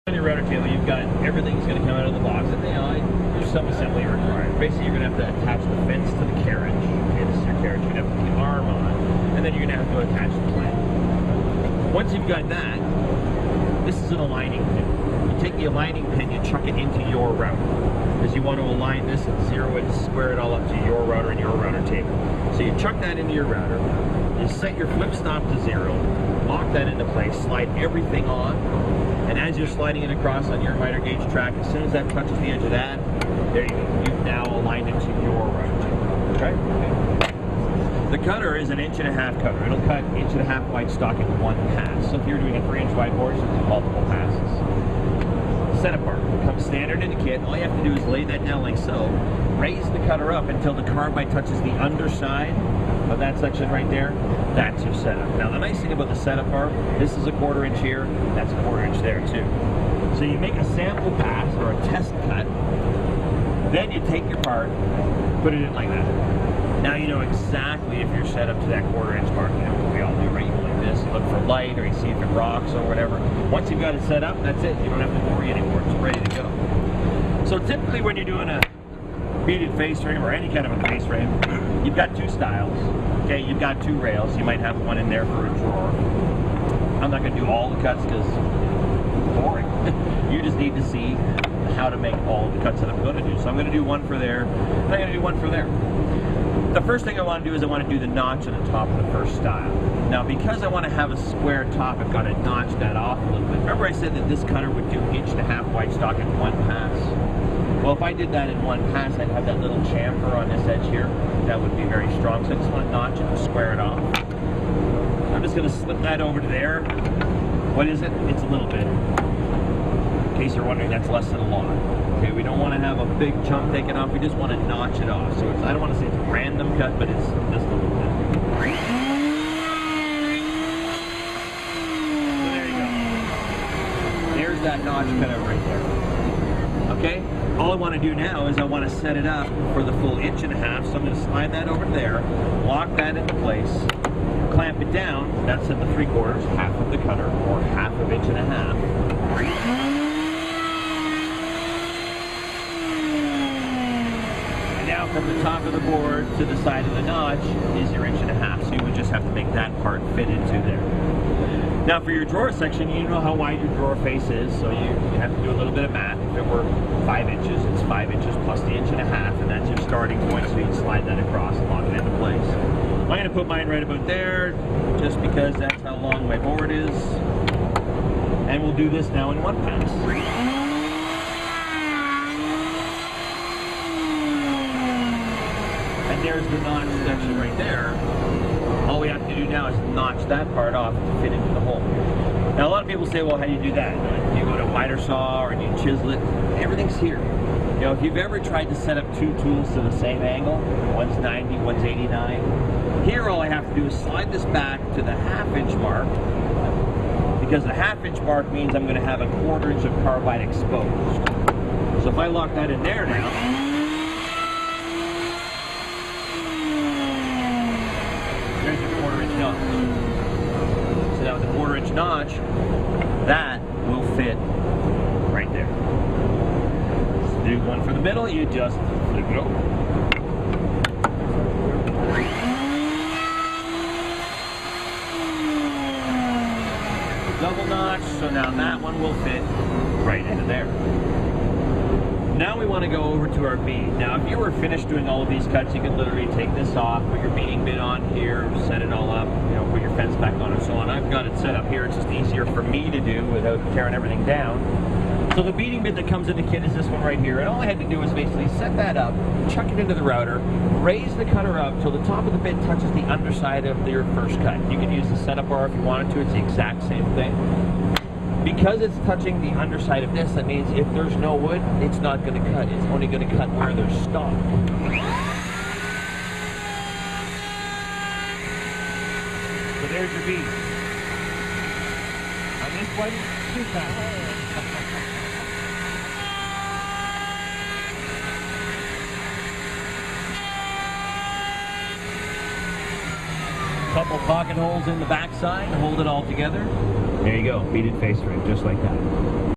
On your router table, you've got everything's going to come out of the box, and there's some assembly required. Basically, you're going to have to attach the fence to the carriage. Okay, this is your carriage. You're going to have to put the arm on, and then you're going to have to attach the clamp. Once you've got that, this is an aligning pin. You take the aligning pin, you chuck it into your router, because you want to align this and zero it, square it all up to your router and your router table. So you chuck that into your router, you set your flip stop to 0, lock that into place, slide everything on, and as you're sliding it across on your miter gauge track, as soon as that touches the edge of that, there you go. You've now aligned it to your router table. Okay? The cutter is an 1.5 inch cutter. It'll cut 1.5 inch wide stock in one pass. So if you're doing a 3 inch wide board, you can do multiple passes. Set apart. It comes standard in the kit. All you have to do is lay that down like so. Raise the cutter up until the carbide touches the underside of that section right there. That's your setup. Now the nice thing about the setup are, this is a 1/4 inch here, that's a 1/4 inch there too. So you make a sample pass or a test cut, then you take your part, put it in like that. Now you know exactly if you're set up to that 1/4 inch mark. You know what we all do, right? You go like this, you look for light, or you see if it rocks or whatever. Once you've got it set up, that's it. You don't have to worry anymore. It's ready to go. So typically when you're doing a beaded face frame or any kind of a face frame, you've got 2 styles. Okay, you've got 2 rails. You might have one in there for a drawer. I'm not going to do all the cuts because it's boring. You just need to see how to make all the cuts that I'm going to do. So I'm going to do one for there, and I'm going to do one for there. The first thing I want to do is I want to do the notch on the top of the first style. Now because I want to have a square top, I've got to notch that off a little bit. Remember I said that this cutter would do 1.5 inch wide stock in one pass? Well, if I did that in one pass, I'd have that little chamfer on this edge here. That would be very strong. So I just want to notch it and square it off. I'm just going to slip that over to there. What is it? It's a little bit. In case you're wondering, that's less than a lot. Okay, we don't want to have a big chunk taken off. We just want to notch it off. So I don't want to say it's a random cut, but it's just a little bit. So there you go. There's that notch cut out right there. Okay? All I want to do now is I want to set it up for the full 1.5 inch. So I'm going to slide that over there, lock that into place, clamp it down. That's at the 3/4, half of the cutter, or 1/2 inch. And now from the top of the board to the side of the notch is your 1.5 inch. So you would just have to make that part fit into there. Now for your drawer section, you know how wide your drawer face is, so you have to do a little bit of math. If it were 5 inches, it's 5 inches plus the 1.5 inch, and that's your starting point, so you can slide that across and lock it into place. I'm going to put mine right about there, just because that's how long my board is. And we'll do this now in one pass. And there's the notch section right there. All we have to do now is notch that part off to fit into the hole. Now a lot of people say, well, how do you do that? You go to a miter saw or you chisel it. Everything's here. You know, if you've ever tried to set up 2 tools to the same angle, one's 90, one's 89, here all I have to do is slide this back to the 1/2 inch mark, because the 1/2 inch mark means I'm going to have a 1/4 inch of carbide exposed. So if I lock that in there now, there's your 1/4 inch notch. So now with the 1/4 inch notch, that will fit right there. So do one for the middle, you just flip it over. Double notch, so now that one will fit right into there. Now we want to go over to our bead. Now if you were finished doing all of these cuts, you could literally take this off, put your beading bit on here, set it all up, you know, put your fence back on and so on. I've got it set up here. It's just easier for me to do without tearing everything down. So the beading bit that comes in the kit is this one right here, and all I had to do was basically set that up, chuck it into the router, raise the cutter up till the top of the bit touches the underside of your first cut. You can use the setup bar if you wanted to. It's the exact same thing. Because it's touching the underside of this, that means if there's no wood, it's not going to cut. It's only going to cut where there's stock. So there's your bead. On this one, 2 pounds. Couple pocket holes in the backside, hold it all together. There you go, beaded face frame, just like that.